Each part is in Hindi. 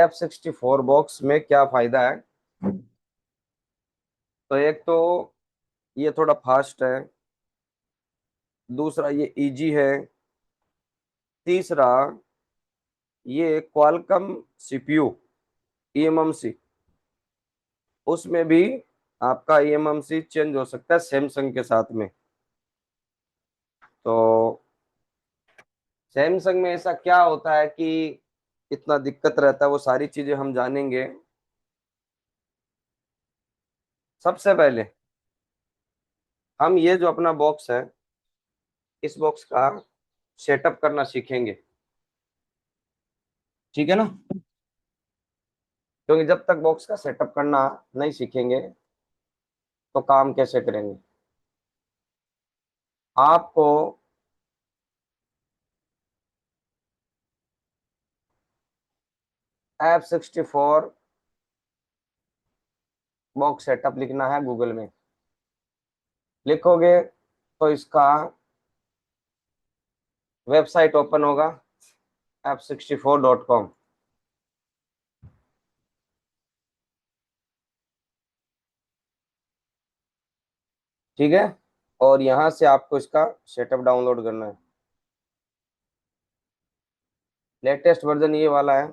F64 बॉक्स में क्या फायदा है? तो एक तो ये थोड़ा फास्ट है। दूसरा ये इजी है। तीसरा ये क्वालकॉम सीपीयू eMMC, उसमें भी आपका eMMC चेंज हो सकता है सैमसंग के साथ में। तो सैमसंग में ऐसा क्या होता है कि इतना दिक्कत रहता है, वो सारी चीजें हम जानेंगे। सबसे पहले हम ये जो अपना बॉक्स है, इस बॉक्स का सेटअप करना सीखेंगे। ठीक है ना? क्योंकि जब तक बॉक्स का सेटअप करना नहीं सीखेंगे तो काम कैसे करेंगे। आपको F64 बॉक्स सेटअप लिखना है गूगल में। लिखोगे तो इसका वेबसाइट ओपन होगा f64.com। ठीक है? और यहाँ से आपको इसका सेटअप डाउनलोड करना है। लेटेस्ट वर्जन ये वाला है।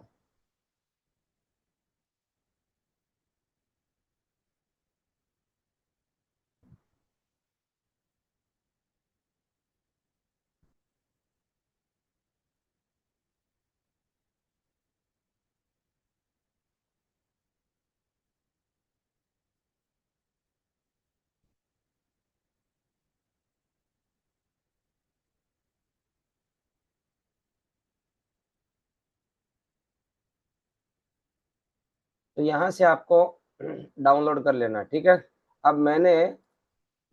तो यहाँ से आपको डाउनलोड कर लेना है। ठीक है? अब मैंने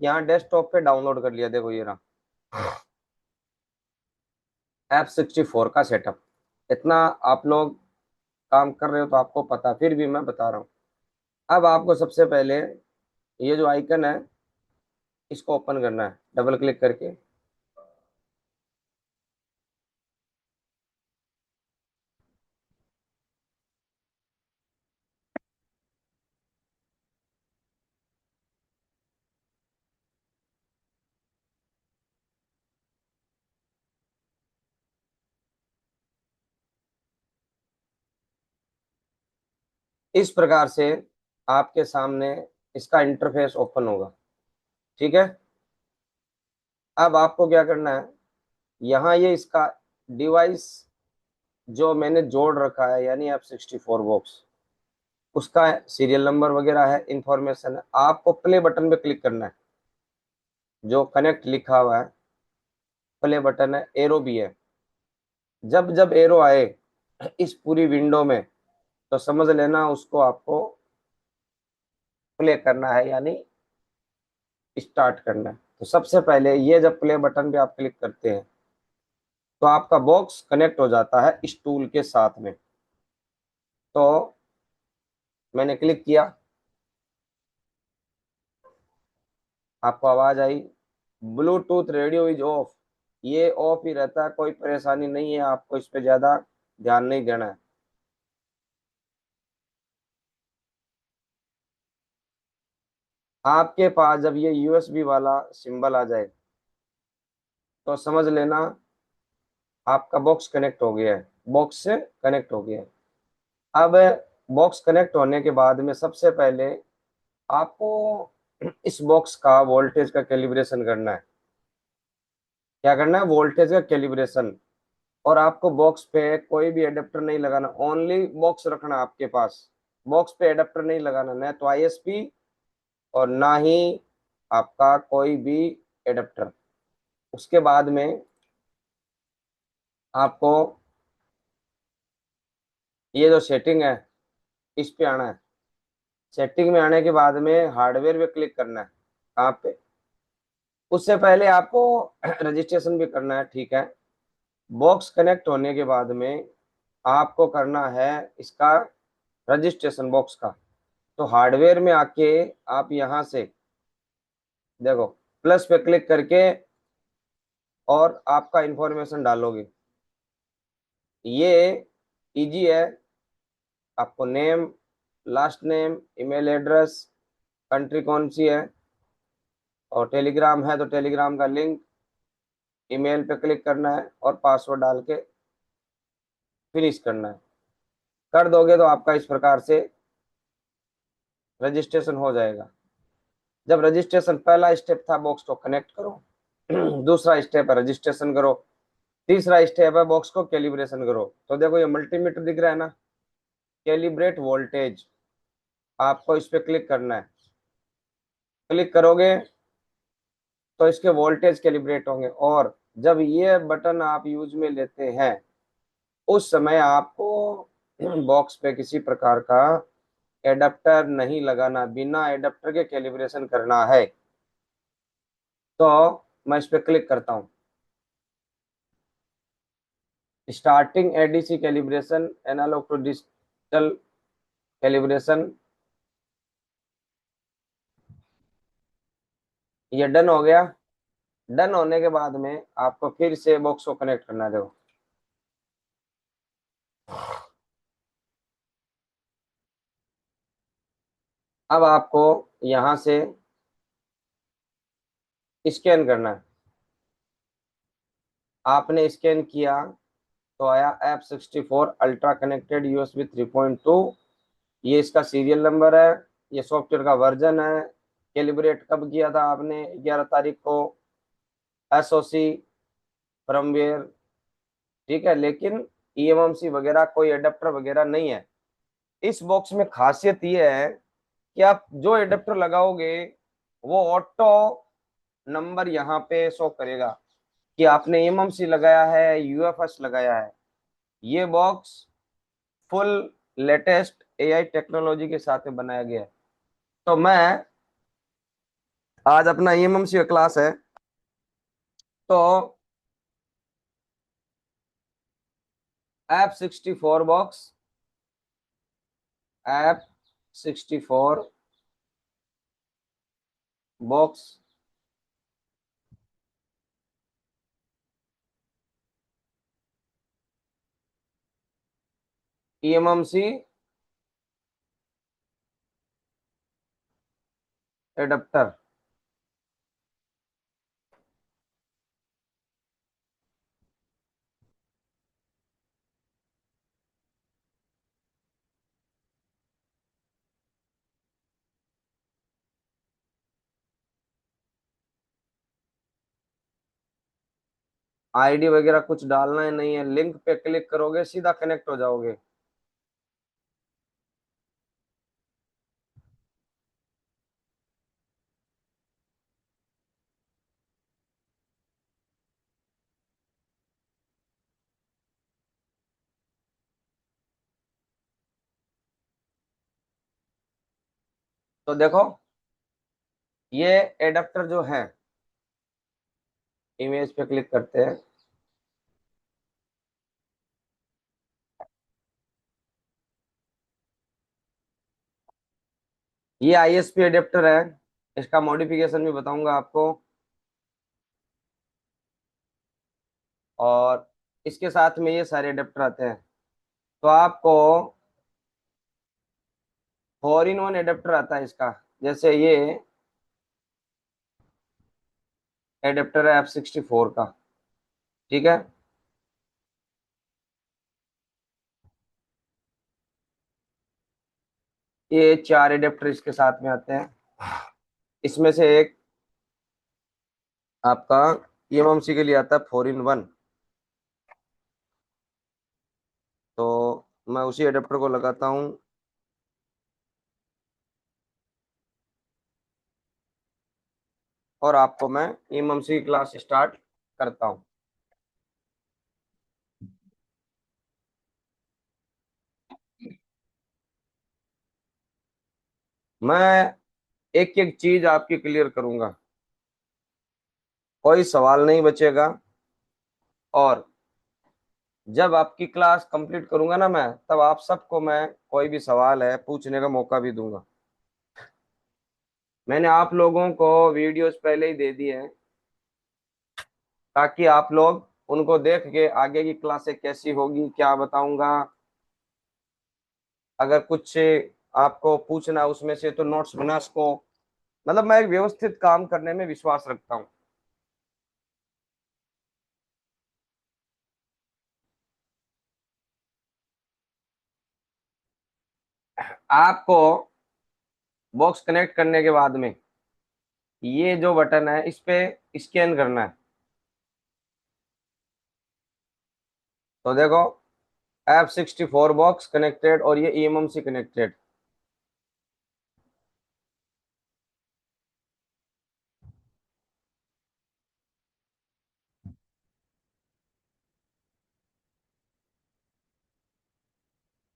यहाँ डेस्कटॉप पे डाउनलोड कर लिया। देखो ये रहा F64 का सेटअप। इतना आप लोग काम कर रहे हो तो आपको पता, फिर भी मैं बता रहा हूँ। अब आपको सबसे पहले ये जो आइकन है इसको ओपन करना है डबल क्लिक करके। इस प्रकार से आपके सामने इसका इंटरफेस ओपन होगा। ठीक है? अब आपको क्या करना है, यहाँ ये इसका डिवाइस जो मैंने जोड़ रखा है यानी F64 बॉक्स, उसका सीरियल नंबर वगैरह है, इंफॉर्मेशन है। आपको प्ले बटन पे क्लिक करना है। जो कनेक्ट लिखा हुआ है, प्ले बटन है, एरो भी है। जब जब एरो आए इस पूरी विंडो में तो समझ लेना उसको आपको प्ले करना है यानी स्टार्ट करना है। तो सबसे पहले ये जब प्ले बटन पे आप क्लिक करते हैं तो आपका बॉक्स कनेक्ट हो जाता है इस टूल के साथ में। तो मैंने क्लिक किया, आपको आवाज आई ब्लूटूथ रेडियो इज ऑफ। ये ऑफ ही रहता है, कोई परेशानी नहीं है, आपको इस पे ज्यादा ध्यान नहीं देना है। आपके पास जब ये यूएसबी वाला सिंबल आ जाए तो समझ लेना आपका बॉक्स कनेक्ट हो गया है, बॉक्स से कनेक्ट हो गया है। अब बॉक्स कनेक्ट होने के बाद में सबसे पहले आपको इस बॉक्स का वोल्टेज का कैलिब्रेशन करना है। क्या करना है? वोल्टेज का कैलिब्रेशन। और आपको बॉक्स पे कोई भी एडेप्टर नहीं लगाना, ओनली बॉक्स रखना आपके पास। बॉक्स पे एडेप्टर नहीं लगाना, न तो आईएसपी और ना ही आपका कोई भी एडेप्टर। उसके बाद में आपको ये जो सेटिंग है इस पे आना है। सेटिंग में आने के बाद में हार्डवेयर पे क्लिक करना है। कहाँ पे? उससे पहले आपको रजिस्ट्रेशन भी करना है। ठीक है? बॉक्स कनेक्ट होने के बाद में आपको करना है इसका रजिस्ट्रेशन बॉक्स का। तो हार्डवेयर में आके आप यहाँ से देखो प्लस पे क्लिक करके और आपका इंफॉर्मेशन डालोगे। ये इजी है। आपको name, last name, email address, country कौन सी है, और टेलीग्राम है तो टेलीग्राम का लिंक, ईमेल पे क्लिक करना है और पासवर्ड डाल के फिनिश करना है। कर दोगे तो आपका इस प्रकार से रजिस्ट्रेशन हो जाएगा। जब रजिस्ट्रेशन, पहला स्टेप था बॉक्स को कनेक्ट करो, दूसरा स्टेप है रजिस्ट्रेशन करो, तीसरा स्टेप है बॉक्स को कैलिब्रेशन करो। तो देखो ये मल्टीमीटर दिख रहा है ना, कैलिब्रेट वोल्टेज, आपको इस पे क्लिक करना है। क्लिक करोगे तो इसके वोल्टेज कैलिब्रेट होंगे, और जब ये बटन आप यूज में लेते हैं उस समय आपको बॉक्स पे किसी प्रकार का एडाप्टर नहीं लगाना, बिना एडाप्टर के कैलिब्रेशन करना है। तो मैं इस पे क्लिक करता हूँ, starting ADC calibration, analog to digital calibration, ये डन हो गया। डन होने के बाद में आपको फिर से बॉक्स को कनेक्ट करना है। देखो अब आपको यहां से स्कैन करना है। आपने स्कैन किया तो आया F64 अल्ट्रा कनेक्टेड USB 3.2, ये इसका सीरियल नंबर है, ये सॉफ्टवेयर का वर्जन है। कैलिब्रेट कब किया था आपने? 11 तारीख को। SOC फर्मवेयर, ठीक है, लेकिन eMMC वगैरह कोई एडेप्टर वगैरह नहीं है। इस बॉक्स में खासियत ये है कि आप जो एडेप्टर लगाओगे वो ऑटो नंबर यहाँ पे शो करेगा कि आपने एमएमसी लगाया है, यूएफएस लगाया है। ये box full latest AI technology के साथ में बनाया गया है। तो मैं आज अपना एमएमसी का क्लास है, तो F64 box, F64 box, eMMC adapter. ID वगैरह कुछ डालना ही नहीं है, लिंक पे क्लिक करोगे सीधा कनेक्ट हो जाओगे। तो देखो ये एडेप्टर जो है, इमेज पे क्लिक करते हैं, ये आईएसपी एडेप्टर है। इसका मॉडिफिकेशन भी बताऊंगा आपको, और इसके साथ में ये सारे एडेप्टर आते हैं। तो आपको 4-in-1 एडेप्टर आता है इसका। जैसे ये एडेप्टर है F64 का, ठीक है, ये 4 एडेप्टर इसके साथ में आते हैं। इसमें से एक आपका eMMC के लिए आता है 4-in-1। तो मैं उसी एडेप्टर को लगाता हूँ और आपको मैं eMMC की क्लास स्टार्ट करता हूँ। मैं एक एक चीज आपकी क्लियर करूंगा, कोई सवाल नहीं बचेगा। और जब आपकी क्लास कंप्लीट करूंगा ना मैं, तब आप सबको मैं कोई भी सवाल है पूछने का मौका भी दूंगा। मैंने आप लोगों को वीडियोस पहले ही दे दिए हैं ताकि आप लोग उनको देख के आगे की क्लासें कैसी होगी क्या बताऊंगा अगर कुछ आपको पूछना है उसमें से तो नोट्स बना सको। मतलब मैं एक व्यवस्थित काम करने में विश्वास रखता हूँ। आपको बॉक्स कनेक्ट करने के बाद में ये जो बटन है इस पे स्कैन करना है। तो देखो, F64 बॉक्स कनेक्टेड और ये eMMC कनेक्टेड।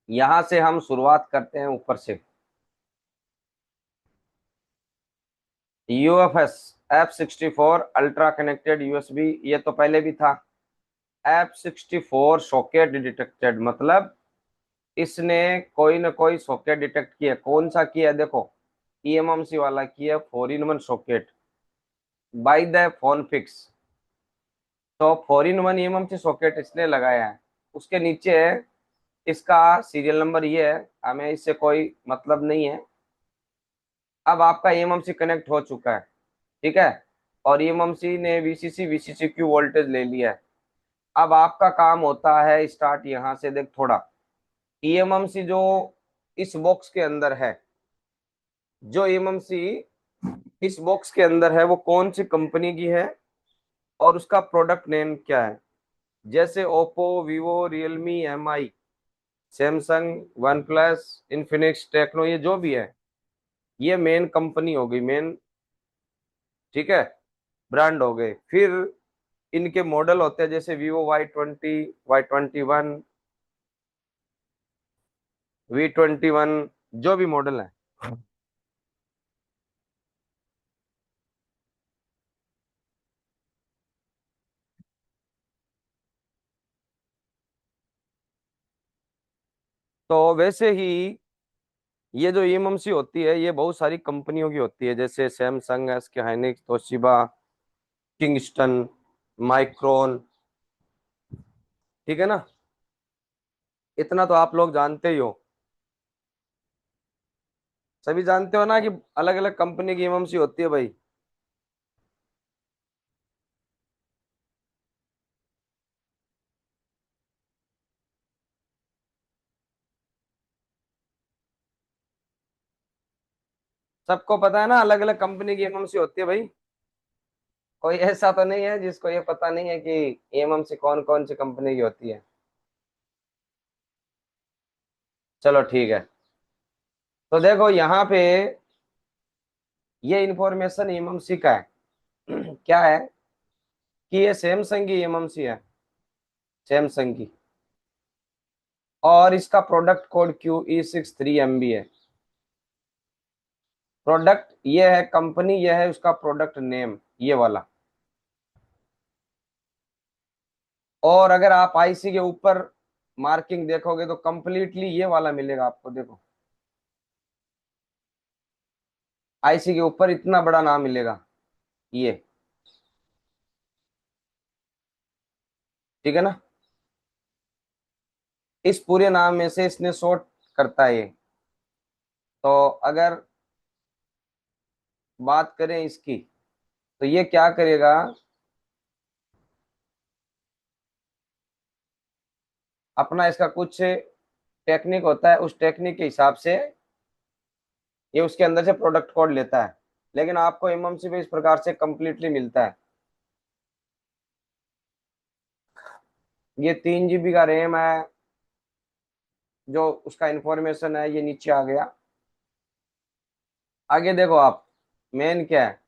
यहां से हम शुरुआत करते हैं ऊपर से। UFS F64 ultra connected USB, ये तो पहले भी था। F64 सॉकेट डिटेक्टेड, मतलब इसने कोई ना कोई सॉकेट डिटेक्ट किया। कौन सा किया? देखो, eMMC वाला किया, 4-in-1 socket by the phone fix. तो 4-in-1 eMMC सॉकेट इसने लगाया है। उसके नीचे है इसका सीरियल नंबर, ये है, हमें इससे कोई मतलब नहीं है। अब आपका eMMC कनेक्ट हो चुका है, ठीक है, और eMMC ने VCC VCCQ वोल्टेज ले लिया है। अब आपका काम होता है स्टार्ट यहाँ से। देख थोड़ा, eMMC जो इस बॉक्स के अंदर है, जो eMMC इस बॉक्स के अंदर है वो कौन सी कंपनी की है और उसका प्रोडक्ट नेम क्या है। जैसे Oppo, Vivo, Realme, MI, Samsung, OnePlus, Infinix, Tecno, ये जो भी है ये मेन कंपनी हो गई, मेन, ठीक है, ब्रांड हो गए। फिर इनके मॉडल होते हैं, जैसे वीवो Y20, Y21, V21, जो भी मॉडल है। तो वैसे ही ये जो eMMC होती है ये बहुत सारी कंपनियों की होती है, जैसे Samsung, SK Hynix, Toshiba, Kingston, micron, ठीक है ना। इतना तो आप लोग जानते ही हो, सभी जानते हो ना कि अलग अलग कंपनी की eMMC होती है भाई। सबको पता है ना अलग अलग कंपनी की eMMC होती है भाई। कोई ऐसा तो नहीं है जिसको ये पता नहीं है कि eMMC कौन कौन सी कंपनी की होती है। चलो ठीक है। तो देखो यहाँ पे ये इंफॉर्मेशन eMMC का है। क्या है कि ये सैमसंग की eMMC है, सैमसंग की, और इसका प्रोडक्ट कोड QE63MB है। प्रोडक्ट ये है, कंपनी ये है, उसका प्रोडक्ट नेम ये वाला। और अगर आप आईसी के ऊपर मार्किंग देखोगे तो कंप्लीटली ये वाला मिलेगा आपको। देखो, आईसी के ऊपर इतना बड़ा नाम मिलेगा ये, ठीक है ना। इस पूरे नाम में से इसने शॉर्ट करता है ये। तो अगर बात करें इसकी, तो ये क्या करेगा, अपना इसका कुछ टेक्निक होता है, उस टेक्निक के हिसाब से ये उसके अंदर से प्रोडक्ट कोड लेता है। लेकिन आपको एमएमसी पे इस प्रकार से कंप्लीटली मिलता है। ये 3 GB का रैम है, जो उसका इंफॉर्मेशन है ये नीचे आ गया। आगे देखो आप, मेन क्या है,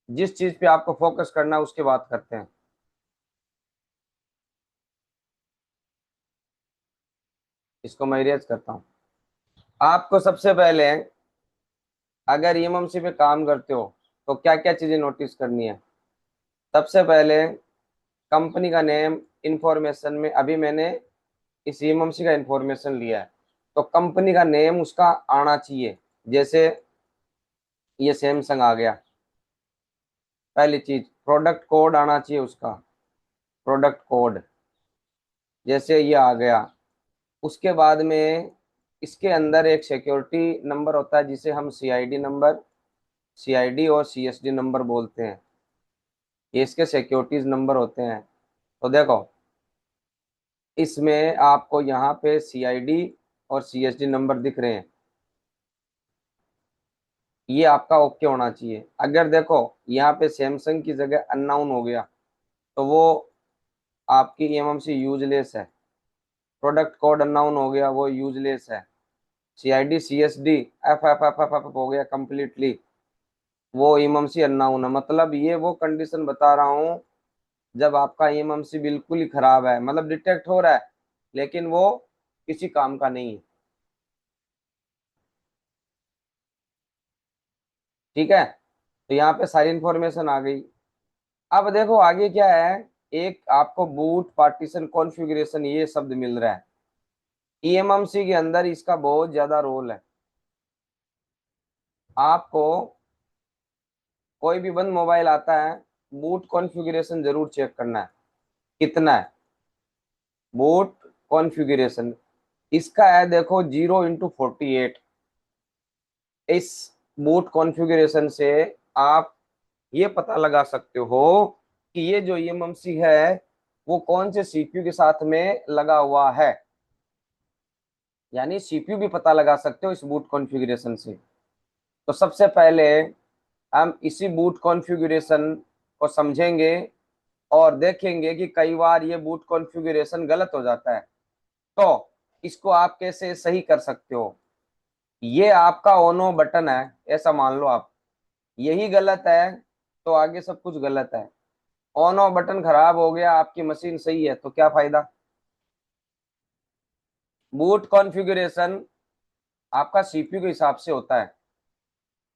जिस चीज पे आपको फोकस करना है उसकी बात करते हैं। इसको मैं इरेज करता हूँ। आपको सबसे पहले, अगर एमएमसी पे काम करते हो तो क्या क्या चीजें नोटिस करनी है। सबसे पहले कंपनी का नेम, इंफॉर्मेशन में अभी मैंने इस एमएमसी का इंफॉर्मेशन लिया है, तो कंपनी का नेम उसका आना चाहिए। जैसे ये सैमसंग आ गया, पहली चीज प्रोडक्ट कोड आना चाहिए उसका, प्रोडक्ट कोड, जैसे ये आ गया। उसके बाद में इसके अंदर एक सिक्योरिटी नंबर होता है जिसे हम सीआईडी नंबर, सीआईडी और सीएसडी नंबर बोलते हैं। ये इसके सिक्योरिटीज नंबर होते हैं। तो देखो, इसमें आपको यहाँ पे सीआईडी और सीएसडी नंबर दिख रहे हैं, ये आपका ओके होना चाहिए। अगर देखो यहाँ पे सैमसंग की जगह अननाउन हो गया तो वो आपकी ईएमएमसी यूजलेस है। प्रोडक्ट कोड अननाउन हो गया, वो यूजलेस है। CID CSD F F F F F हो गया कंप्लीटली, वो ईएमएमसी अननाउन है। मतलब ये वो कंडीशन बता रहा हूँ जब आपका ईएमएमसी बिल्कुल ही खराब है, मतलब डिटेक्ट हो रहा है लेकिन वो किसी काम का नहीं है। ठीक है, तो यहाँ पे सारी इंफॉर्मेशन आ गई। अब देखो आगे क्या है, एक आपको बूट पार्टीशन कॉन्फ़िगरेशन ये शब्द मिल रहा है। ईएमएमसी के अंदर इसका बहुत ज्यादा रोल है। आपको कोई भी बंद मोबाइल आता है, बूट कॉन्फ़िगरेशन जरूर चेक करना है। कितना है बूट कॉन्फ़िगरेशन? इसका है देखो 0x48। इस बूट कॉन्फ़िगरेशन से आप ये पता लगा सकते हो कि ये जो ईएमएमसी है वो कौन से सीपीयू के साथ में लगा हुआ है। यानी सीपीयू भी पता लगा सकते हो इस बूट कॉन्फ़िगरेशन से। तो सबसे पहले हम इसी बूट कॉन्फ़िगरेशन को समझेंगे और देखेंगे कि कई बार ये बूट कॉन्फ़िगरेशन गलत हो जाता है, तो इसको आप कैसे सही कर सकते हो। ये आपका ओनो बटन है, ऐसा मान लो आप, यही गलत है तो आगे सब कुछ गलत है। ऑन ऑफ बटन खराब हो गया, आपकी मशीन सही है तो क्या फायदा। बूट कॉन्फ़िगरेशन आपका सीपीयू के हिसाब से होता है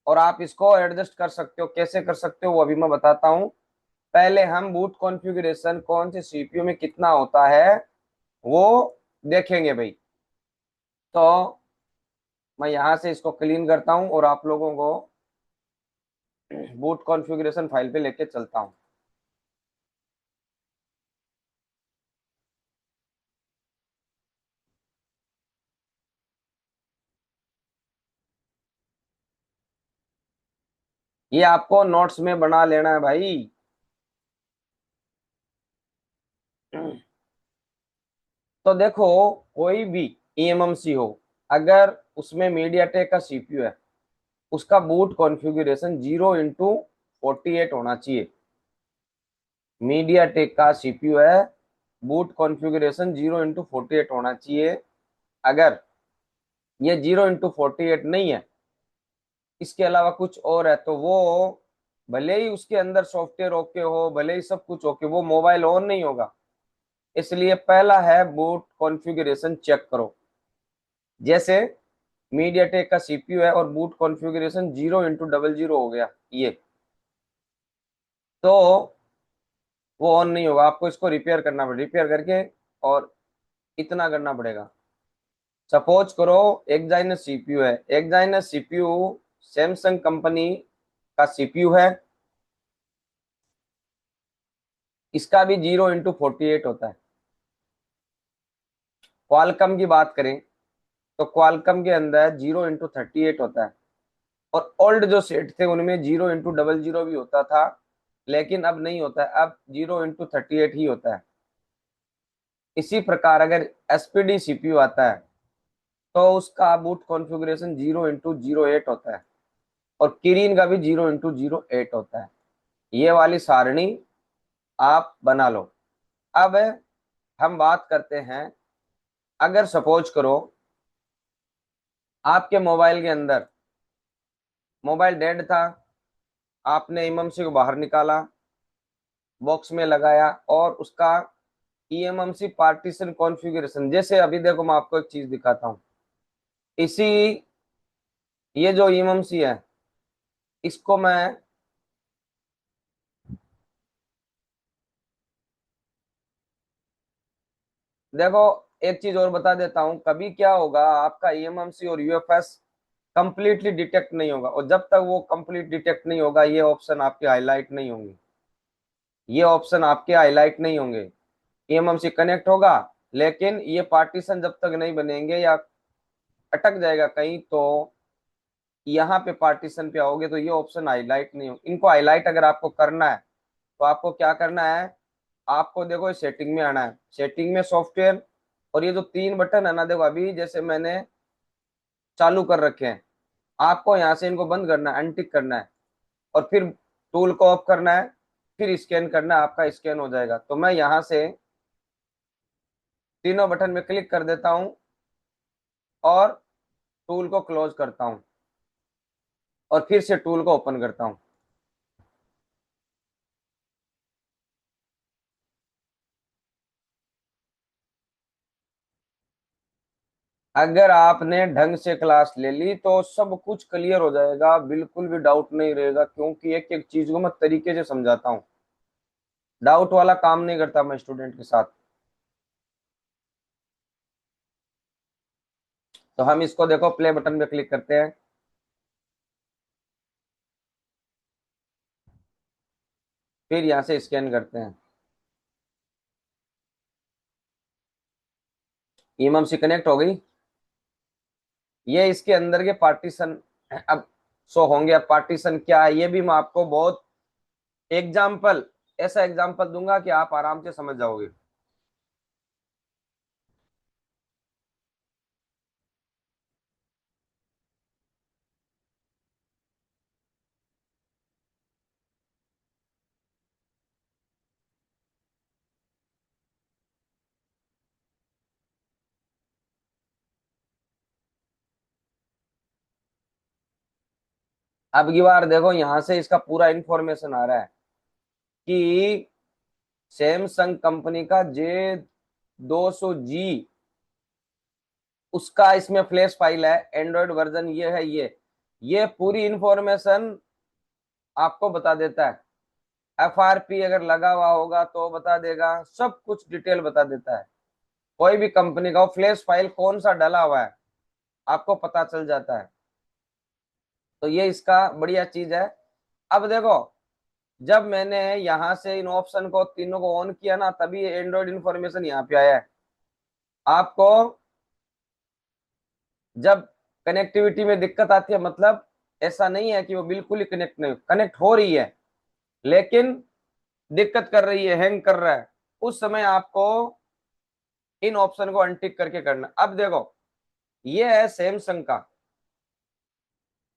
और आप इसको एडजस्ट कर सकते हो। कैसे कर सकते हो वो अभी मैं बताता हूँ। पहले हम बूट कॉन्फ़िगरेशन कौन से सीपीयू में कितना होता है वो देखेंगे भाई। तो मैं यहाँ से इसको क्लीन करता हूँ और आप लोगों को बूट कॉन्फ़िगरेशन फाइल पे लेके चलता हूँ। ये आपको नोट्स में बना लेना है भाई। तो देखो, कोई भी ईएमएमसी हो, अगर उसमें मीडियाटेक का सीपीयू है, उसका बूट कॉन्फ़िगरेशन 0x48 होना चाहिए। मीडियाटेक का सीपीयू है, बूट कॉन्फ़िगरेशन 0x48 होना चाहिए। अगर ये 0x48 नहीं है, इसके अलावा कुछ और है, तो वो भले ही उसके अंदर सॉफ्टवेयर ओके हो, भले ही सब कुछ ओके, वो मोबाइल ऑन नहीं होगा। इसलिए पहला है बूट कॉन्फ़िगरेशन चेक करो। जैसे मीडियाटेक का सीपीयू है और बूट कॉन्फ़िगरेशन 0x00 हो गया, ये तो वो ऑन नहीं होगा। आपको इसको रिपेयर करना पड़ेगा, रिपेयर करके और इतना करना पड़ेगा। सपोज करो एक्साइनस सीपीयू है, एक्साइनस सीपीयू सैमसंग कंपनी का सीपीयू है, इसका भी 0x48 होता है। क्वालकम की बात करें तो क्वालकम के अंदर 0x38 होता है। और ओल्ड जो सेट थे उनमें 0x00 भी होता था, लेकिन अब नहीं होता है, अब 0x38 ही होता है। इसी प्रकार अगर एसपीडी सीपीयू आता है तो उसका बूट कॉन्फ़िगरेशन 0x08 होता है और किरीन का भी 0x08 होता है। ये वाली सारणी आप बना लो। अब हम बात करते हैं, अगर सपोज करो आपके मोबाइल के अंदर मोबाइल डेड था, आपने इममसी को बाहर निकाला, बॉक्स में लगाया और उसका ईएमएमसी पार्टीशन कॉन्फ़िगरेशन, जैसे अभी देखो मैं आपको एक चीज दिखाता हूँ। इसी ये जो ईएमएमसी है इसको मैं देखो एक चीज और बता देता हूँ। कभी क्या होगा, आपका ईएमएमसी और यूएफएस कंप्लीटली डिटेक्ट नहीं होगा, और जब तक वो कंप्लीट डिटेक्ट नहीं होगा ये ऑप्शन आपके हाईलाइट नहीं होंगे। ये ऑप्शन आपके हाईलाइट नहीं होंगे। ईएमएमसी कनेक्ट होगा लेकिन ये पार्टीशन जब तक नहीं बनेंगे या अटक जाएगा कहीं तो यहाँ पे पार्टीशन पे आओगे तो ये ऑप्शन हाईलाइट नहीं हो। इनको हाईलाइट अगर आपको करना है तो आपको क्या करना है, आपको देखो सेटिंग में आना है, सेटिंग में सॉफ्टवेयर, और ये जो तीन बटन है ना, देखो अभी जैसे मैंने चालू कर रखे हैं, आपको यहाँ से इनको बंद करना है, अनटिक करना है, और फिर टूल को ऑफ करना है, फिर स्कैन करना है, आपका स्कैन हो जाएगा। तो मैं यहाँ से तीनों बटन में क्लिक कर देता हूँ और टूल को क्लोज करता हूँ और फिर से टूल को ओपन करता हूँ। अगर आपने ढंग से क्लास ले ली तो सब कुछ क्लियर हो जाएगा, बिल्कुल भी डाउट नहीं रहेगा, क्योंकि एक एक चीज को मैं तरीके से समझाता हूँ। डाउट वाला काम नहीं करता मैं स्टूडेंट के साथ। तो हम इसको देखो प्ले बटन पे क्लिक करते हैं, फिर यहाँ से स्कैन करते हैं। इमम से कनेक्ट हो गई। ये इसके अंदर के पार्टीशन अब शो होंगे। अब पार्टीशन क्या है ये भी मैं आपको बहुत एग्जाम्पल, ऐसा एग्जाम्पल दूंगा कि आप आराम से समझ जाओगे। अब की बार देखो यहाँ से इसका पूरा इंफॉर्मेशन आ रहा है कि सैमसंग कंपनी का J200G, उसका इसमें फ्लैश फाइल है, एंड्रॉयड वर्जन ये है। ये पूरी इंफॉर्मेशन आपको बता देता है। FRP अगर लगा हुआ होगा तो बता देगा, सब कुछ डिटेल बता देता है। कोई भी कंपनी का फ्लैश फाइल कौन सा डला हुआ है आपको पता चल जाता है। तो ये इसका बढ़िया चीज है। अब देखो, जब मैंने यहाँ से इन ऑप्शन को तीनों को ऑन किया ना, तभी एंड्रॉइड इन्फॉर्मेशन यहाँ पे आया है। आपको जब कनेक्टिविटी में दिक्कत आती है, मतलब ऐसा नहीं है कि वो बिल्कुल ही कनेक्ट नहीं, कनेक्ट हो रही है लेकिन दिक्कत कर रही है, हैंग कर रहा है, उस समय आपको इन ऑप्शन को अनटिक करके करना। अब देखो, ये है सैमसंग का,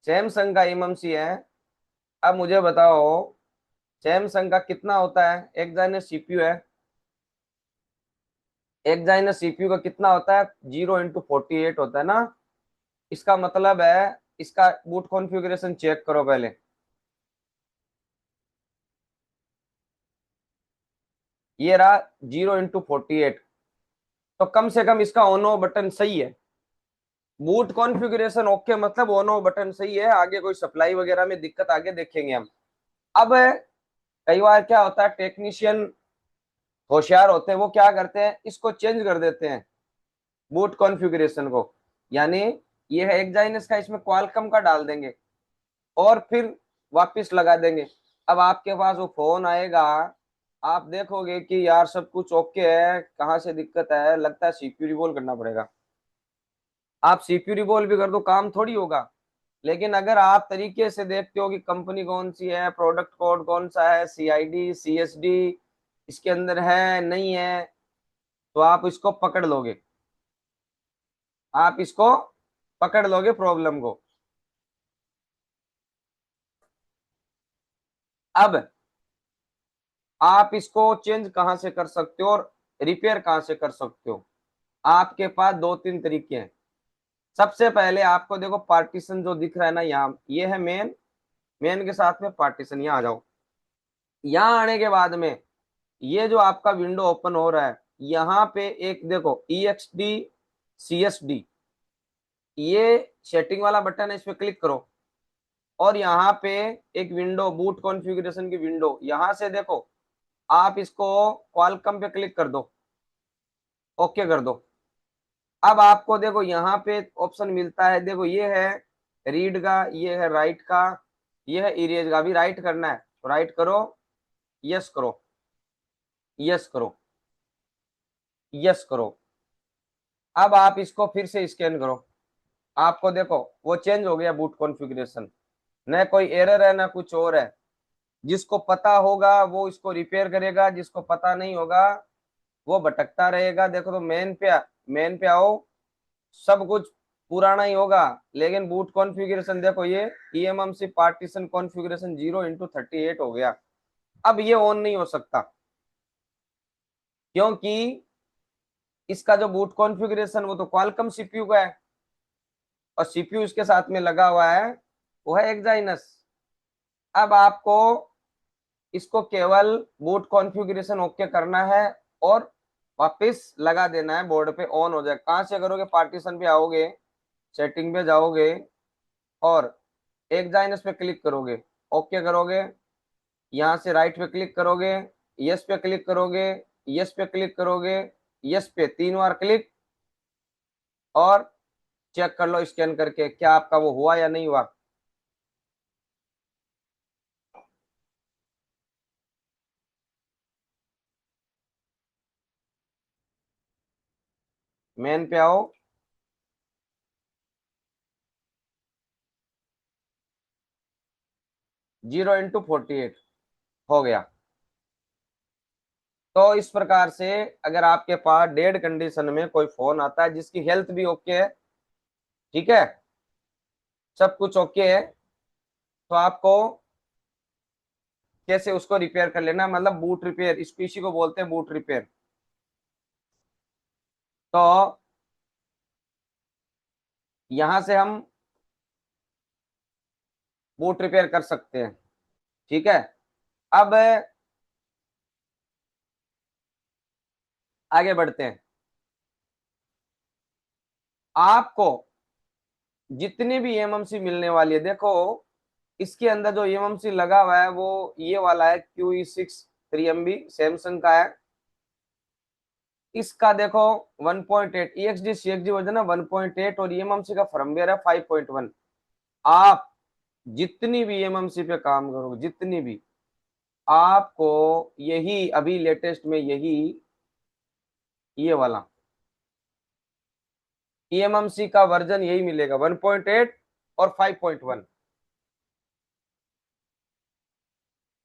सैमसंग का एमएमसी है। अब मुझे बताओ सैमसंग का कितना होता है, एक जाने सीपीयू है, एक जाने सीपीयू का कितना होता है, 0 × 48 होता है ना। इसका मतलब है, इसका बूट कॉन्फ़िगरेशन चेक करो पहले। ये रहा 0 × 48। तो कम से कम इसका ऑन ऑफ बटन सही है, बूट कॉन्फ़िगरेशन ओके, मतलब ऑन ऑफ बटन सही है। आगे कोई सप्लाई वगैरह में दिक्कत आगे देखेंगे हम। अब कई बार क्या होता है, टेक्नीशियन होशियार होते हैं, वो क्या करते हैं, इसको चेंज कर देते हैं बूट कॉन्फ़िगरेशन को। यानी ये है एक्साइनस का, इसमें क्वालकॉम का डाल देंगे और फिर वापस लगा देंगे। अब आपके पास वो फोन आएगा, आप देखोगे कि यार सब कुछ ओके है, कहाँ से दिक्कत है, लगता है सीपीयू रिवॉल्व करना पड़ेगा। आप सीपीयू रिवॉल्व भी कर दो, काम थोड़ी होगा। लेकिन अगर आप तरीके से देखते हो कि कंपनी कौन सी है, प्रोडक्ट कोड कौन सा है, CID CSD इसके अंदर है नहीं है, तो आप इसको पकड़ लोगे, आप इसको पकड़ लोगे प्रॉब्लम को। अब आप इसको चेंज कहां से कर सकते हो और रिपेयर कहां से कर सकते हो, आपके पास दो तीन तरीके हैं। सबसे पहले आपको देखो पार्टीशन जो दिख रहा है ना यहाँ, ये है मेन, मेन के साथ में पार्टीशन। यहाँ आ जाओ, यहाँ आने के बाद में ये जो आपका विंडो ओपन हो रहा है, यहाँ पे एक देखो EXD CSD, ये सेटिंग वाला बटन है, इस पे क्लिक करो और यहाँ पे एक विंडो, बूट कॉन्फ़िगरेशन की विंडो, यहाँ से देखो आप इसको क्वालकॉम पे क्लिक कर दो, ओके कर दो। अब आपको देखो यहाँ पे ऑप्शन मिलता है, देखो ये है रीड का, ये है राइट का, ये है इरेज का। अभी राइट करना है तो राइट करो, यस करो, यस करो, यस करो। अब आप इसको फिर से स्कैन करो, आपको देखो वो चेंज हो गया बूट कॉन्फ़िगरेशन, न कोई एरर है ना कुछ और है। जिसको पता होगा वो इसको रिपेयर करेगा, जिसको पता नहीं होगा वो भटकता रहेगा। देखो तो मेन पे आओ, सब कुछ पुराना ही होगा, लेकिन बूट कॉन्फ़िगरेशन देखो ये ईएमएमसी पार्टीशन कॉन्फ़िगरेशन 0x38 हो गया। अब ये ऑन नहीं हो सकता क्योंकि इसका जो बूट कॉन्फ़िगरेशन वो तो क्वालकॉम सीपीयू का है, और सीपीयू इसके साथ में लगा हुआ है वो है एक्साइनस। अब आपको इसको केवल बूट कॉन्फ़िगरेशन ओके करना है और वापस लगा देना है, बोर्ड पे ऑन हो जाए। कहां से करोगे? पार्टीशन पे आओगे, सेटिंग पे जाओगे और एक्साइनस पे क्लिक करोगे, ओके करोगे, यहां से राइट पे क्लिक करोगे, यस पे क्लिक करोगे, यस पे क्लिक करोगे, यस पे 3 बार क्लिक, और चेक कर लो स्कैन करके क्या आपका वो हुआ या नहीं हुआ। मेन पे आओ, 0x48 हो गया। तो इस प्रकार से अगर आपके पास डेड कंडीशन में कोई फोन आता है जिसकी हेल्थ भी ओके है, ठीक है, सब कुछ ओके है, तो आपको कैसे उसको रिपेयर कर लेना, मतलब बूट रिपेयर, इसी को बोलते हैं बूट रिपेयर। तो यहां से हम बूट रिपेयर कर सकते हैं, ठीक है। अब आगे बढ़ते हैं। आपको जितनी भी एमएमसी मिलने वाली है, देखो इसके अंदर जो एमएमसी लगा हुआ है वो ये वाला है QE6 3MB सैमसंग का है। इसका देखो 1.8 EXD CXD वर्जन है 1.8, और एमएमसी का फर्मवेयर है 5.1। आप जितनी भी एमएमसी पे काम करोगे, जितनी भी, आपको यही अभी लेटेस्ट में यही ये वाला एमएमसी का वर्जन यही मिलेगा 1.8 और 5.1,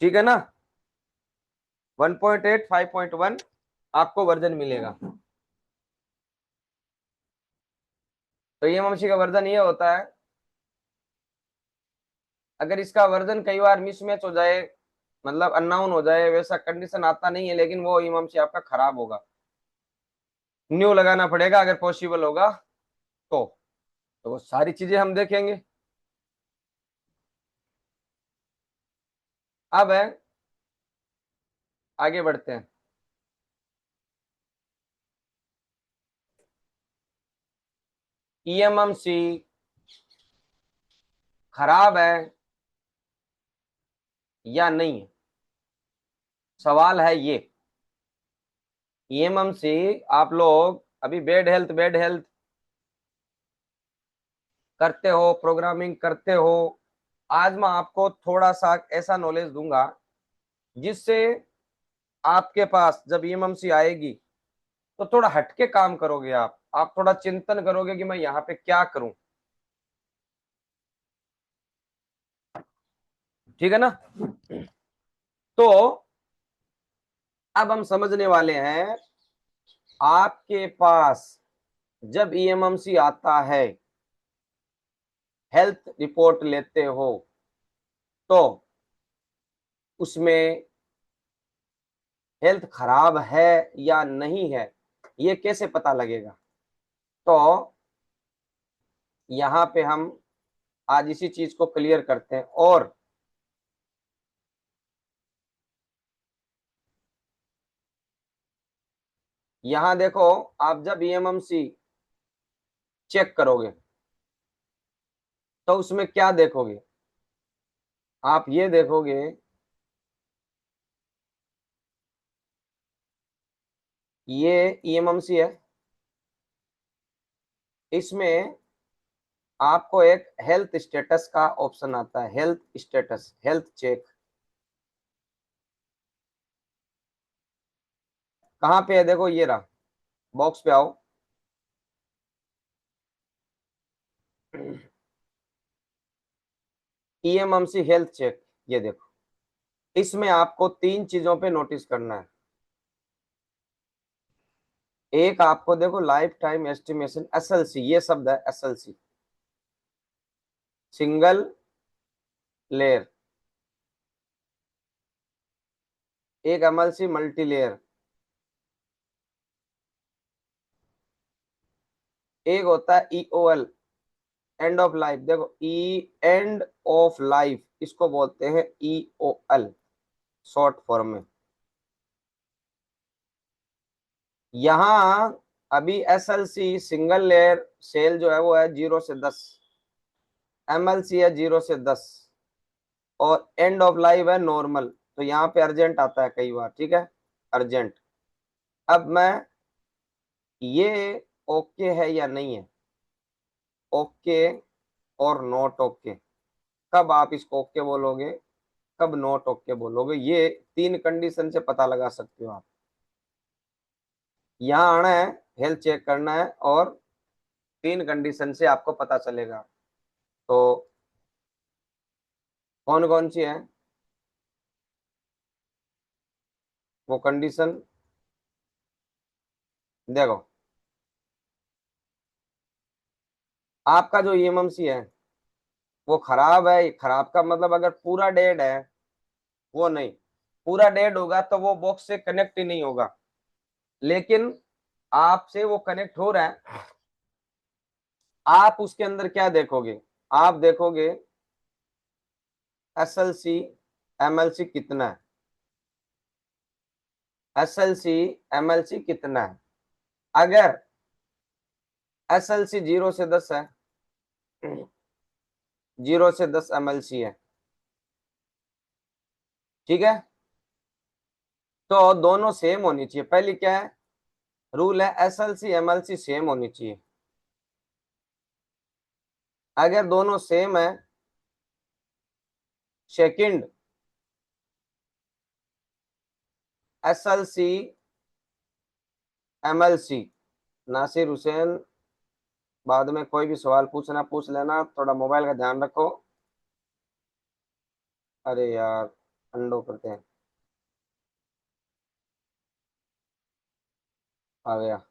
ठीक है ना। 1.8 5.1 आपको वर्जन मिलेगा। तो एमएमसी का वर्जन ये होता है, अगर इसका वर्जन कई बार मिसमैच हो जाए, मतलब अननाउन हो जाए, वैसा कंडीशन आता नहीं है, लेकिन वो एमएमसी आपका खराब होगा, न्यू लगाना पड़ेगा अगर पॉसिबल होगा तो। तो वो सारी चीजें हम देखेंगे। अब है आगे बढ़ते हैं। ईएमएमसी खराब है या नहीं है, सवाल है ये। ईएमएमसी आप लोग अभी बेड हेल्थ करते हो, प्रोग्रामिंग करते हो, आज मैं आपको थोड़ा सा ऐसा नॉलेज दूंगा जिससे आपके पास जब ईएमएमसी आएगी तो थोड़ा हटके काम करोगे, आप थोड़ा चिंतन करोगे कि मैं यहाँ पे क्या करूं, ठीक है ना। तो अब हम समझने वाले हैं, आपके पास जब ईएमएमसी आता है, हेल्थ रिपोर्ट लेते हो, तो उसमें हेल्थ खराब है या नहीं है ये कैसे पता लगेगा। तो यहाँ पे हम आज इसी चीज को क्लियर करते हैं। और यहाँ देखो, आप जब ईएमएमसी चेक करोगे तो उसमें क्या देखोगे, आप ये देखोगे, ये ईएमएमसी है, इसमें आपको एक हेल्थ स्टेटस का ऑप्शन आता है, हेल्थ स्टेटस, हेल्थ चेक। कहाँ पे है? देखो ये रहा, बॉक्स पे आओ, ईएमएमसी हेल्थ चेक, ये देखो, इसमें आपको 3 चीजों पे नोटिस करना है। एक आपको देखो लाइफ टाइम एस्टिमेशन, एसएलसी, ये शब्द है एसएलसी, सिंगल लेयर। एक एमएलसी मल्टी लेयर। एक होता है ईओएल, एंड ऑफ लाइफ। देखो एंड ऑफ लाइफ, इसको बोलते हैं ईओएल शॉर्ट फॉर्म में। यहाँ अभी एसएलसी सिंगल लेयर सेल जो है वो है 0 से 10, एमएलसी है 0 से 10, और एंड ऑफ लाइफ है नॉर्मल। तो यहाँ पे अर्जेंट आता है कई बार, ठीक है, अर्जेंट। अब मैं, ये ओके है या नहीं है, ओके और नॉट ओके, कब आप इसको ओके बोलोगे, कब नॉट ओके बोलोगे, ये 3 कंडीशन से पता लगा सकते हो आप। यहाँ आना है, हेल्थ चेक करना है, और 3 कंडीशन से आपको पता चलेगा। तो कौन कौन सी है वो कंडीशन, देखो। आपका जो ईएमएमसी है वो खराब है, खराब का मतलब अगर पूरा डेड है, वो नहीं, पूरा डेड होगा तो वो बॉक्स से कनेक्ट ही नहीं होगा। लेकिन आपसे वो कनेक्ट हो रहा है, आप उसके अंदर क्या देखोगे, आप देखोगे एसएलसी एमएलसी कितना है, एसएलसी एमएलसी कितना है। अगर एसएलसी 0 से 10 है, 0 से 10 एमएलसी है, ठीक है, तो दोनों सेम होनी चाहिए। पहली क्या है रूल है, एसएलसी एमएलसी सेम होनी चाहिए। अगर दोनों सेम है, second, SLC MLC. Nasir Hussain, बाद में कोई भी सवाल पूछना पूछ लेना, थोड़ा मोबाइल का ध्यान रखो। अरे यार, अंडो करते हैं, आ गया।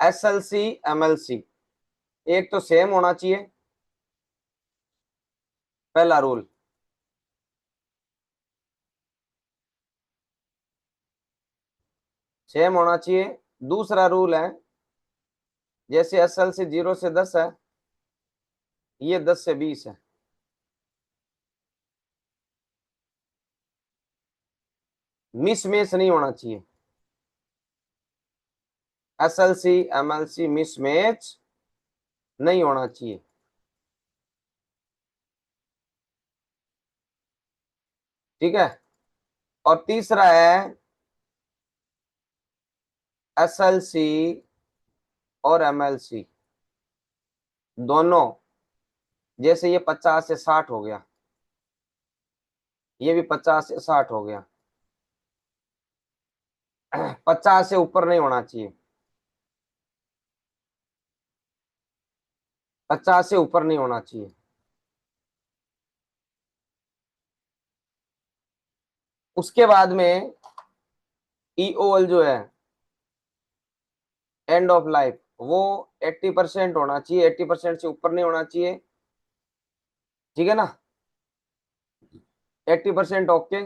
एसएलसी एमएलसी एक तो सेम होना चाहिए, पहला रूल। सेम होना चाहिए। दूसरा रूल है, जैसे एसएलसी 0 से 10 है, ये 10 से 20 है, मिसमैच नहीं होना चाहिए। एसएलसी एमएलसी मिसमैच नहीं होना चाहिए, ठीक है। और तीसरा है एसएलसी और एमएलसी दोनों, जैसे ये 50 से 60 हो गया, ये भी 50 से 60 हो गया, 50 से ऊपर नहीं होना चाहिए, 50 से ऊपर नहीं होना चाहिए। उसके बाद में ईओएल जो है, एंड ऑफ लाइफ, वो 80% होना चाहिए, 80% से ऊपर नहीं होना चाहिए, ठीक है ना, 80% ओके।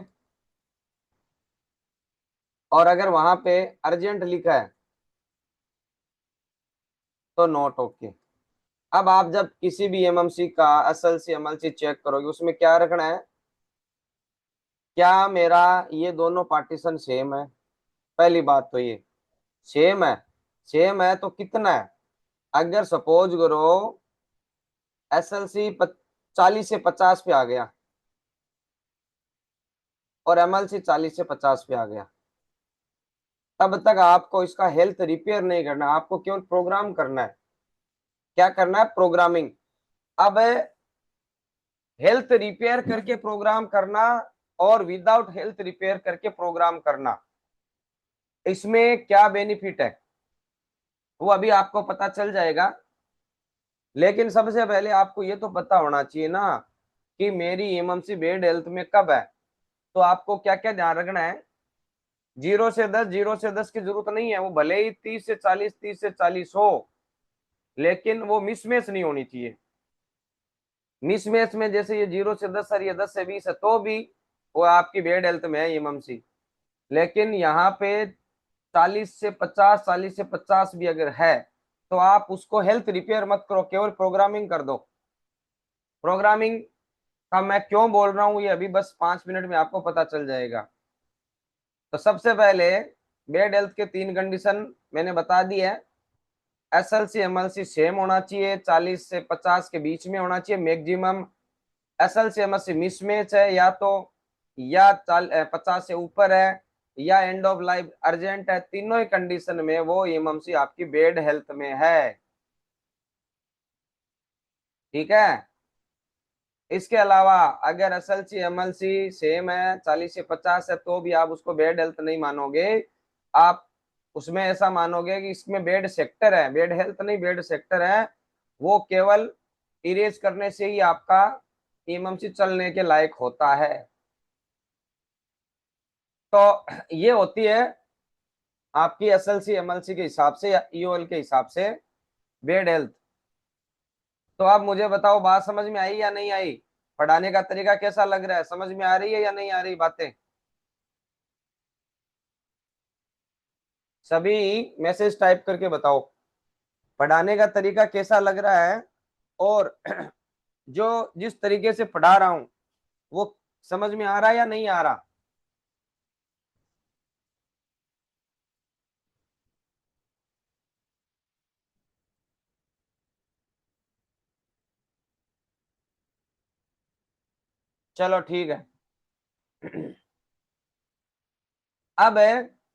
और अगर वहां पे अर्जेंट लिखा है तो नॉट ओके। अब आप जब किसी भी एमएमसी का एसएलसी एमएलसी चेक करोगे, उसमें क्या रखना है, क्या मेरा ये दोनों पार्टीशन सेम है, पहली बात तो ये सेम है। सेम है तो कितना है, अगर सपोज करो एसएलसी 40 से 50 पे आ गया और एमएलसी 40 से 50 पे आ गया, तब तक आपको इसका हेल्थ रिपेयर नहीं करना, आपको केवल प्रोग्राम करना है। क्या करना है, प्रोग्रामिंग। अब हेल्थ रिपेयर करके प्रोग्राम करना और विदाउट हेल्थ रिपेयर करके प्रोग्राम करना, इसमें क्या बेनिफिट है वो अभी आपको पता चल जाएगा। लेकिन सबसे पहले आपको ये तो पता होना चाहिए ना कि मेरी एमएमसी बेड हेल्थ में कब है। तो आपको क्या क्या ध्यान रखना है, 0 से 10, 0 से 10 की जरूरत नहीं है, वो भले ही 30 से 40, 30 से 40 हो, लेकिन वो मिसमैच नहीं होनी चाहिए। मिसमैच में जैसे ये 0 से 10 और ये 10 से 20 है तो भी वो आपकी बेड हेल्थ में है एमएमसी। लेकिन यहाँ पे 40 से 50, 40 से 50 भी अगर है तो आप उसको हेल्थ रिपेयर मत करो, केवल प्रोग्रामिंग कर दो। प्रोग्रामिंग का मैं क्यों बोल रहा हूँ ये अभी बस 5 मिनट में आपको पता चल जाएगा। तो सबसे पहले बेड हेल्थ के 3 कंडीशन मैंने बता दी है। एसएलसी एमएलसी सेम होना चाहिए, 40 से 50 के बीच में होना चाहिए मैक्सिमम। एसएलसी एमएलसी मिसमैच है या तो, या 50 से ऊपर है, या एंड ऑफ लाइफ अर्जेंट है, तीनों ही कंडीशन में वो एमएमसी आपकी बेड हेल्थ में है। ठीक है। इसके अलावा अगर एसएलसी एमएलसी सेम है, 40 से 50 है, तो भी आप उसको बेड हेल्थ नहीं मानोगे। आप उसमें ऐसा मानोगे कि इसमें बेड सेक्टर है, बेड हेल्थ नहीं, बेड सेक्टर है। वो केवल इरेज करने से ही आपका एमएमसी चलने के लायक होता है। तो ये होती है आपकी एसएलसी एमएलसी के हिसाब से या ईओएल के हिसाब से बेड हेल्थ। तो आप मुझे बताओ, बात समझ में आई या नहीं आई? पढ़ाने का तरीका कैसा लग रहा है, समझ में आ रही है या नहीं आ रही बातें? सभी मैसेज टाइप करके बताओ, पढ़ाने का तरीका कैसा लग रहा है, और जो जिस तरीके से पढ़ा रहा हूं वो समझ में आ रहा है या नहीं आ रहा? चलो ठीक है। अब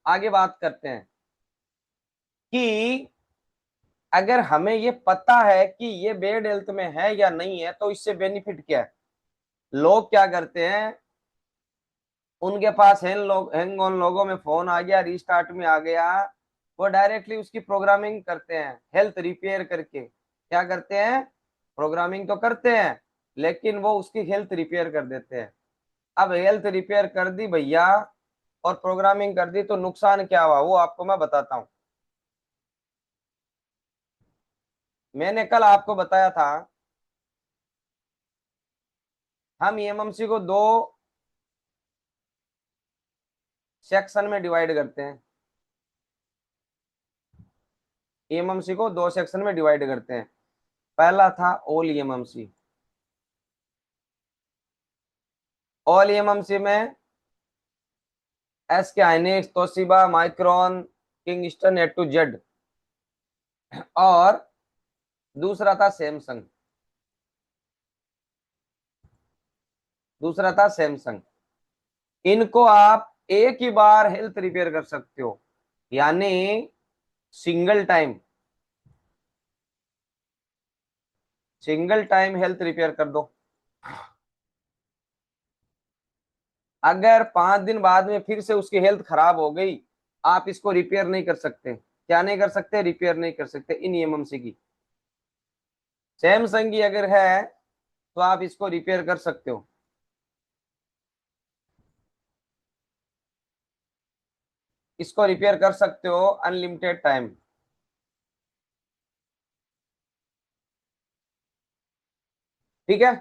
आगे बात करते हैं कि अगर हमें ये पता है कि ये बेड हेल्थ में है या नहीं है तो इससे बेनिफिट क्या है। लोग क्या करते हैं, उनके पास हैंग ऑन लोगों में फोन आ गया, रिस्टार्ट में आ गया, वो डायरेक्टली उसकी प्रोग्रामिंग करते हैं हेल्थ रिपेयर करके। क्या करते हैं, प्रोग्रामिंग तो करते हैं लेकिन वो उसकी हेल्थ रिपेयर कर देते हैं। अब हेल्थ रिपेयर कर दी भैया और प्रोग्रामिंग कर दी तो नुकसान क्या हुआ वो आपको मैं बताता हूं। मैंने कल आपको बताया था हम एमएमसी को दो सेक्शन में डिवाइड करते हैं। एमएमसी को दो सेक्शन में डिवाइड करते हैं। पहला था ऑल एमएमसी। ऑल एमएमसी में एस के Hynix, Toshiba, micron, Kingston, A to Z। और दूसरा था सैमसंग। दूसरा था सैमसंग। इनको आप एक ही बार हेल्थ रिपेयर कर सकते हो, यानी single time, single time health repair कर दो। अगर 5 दिन बाद में फिर से उसकी हेल्थ खराब हो गई, आप इसको रिपेयर नहीं कर सकते। क्या नहीं कर सकते, रिपेयर नहीं कर सकते इन एमएमसी की। सैमसंग की अगर है तो आप इसको रिपेयर कर सकते हो। इसको रिपेयर कर सकते हो अनलिमिटेड टाइम। ठीक है।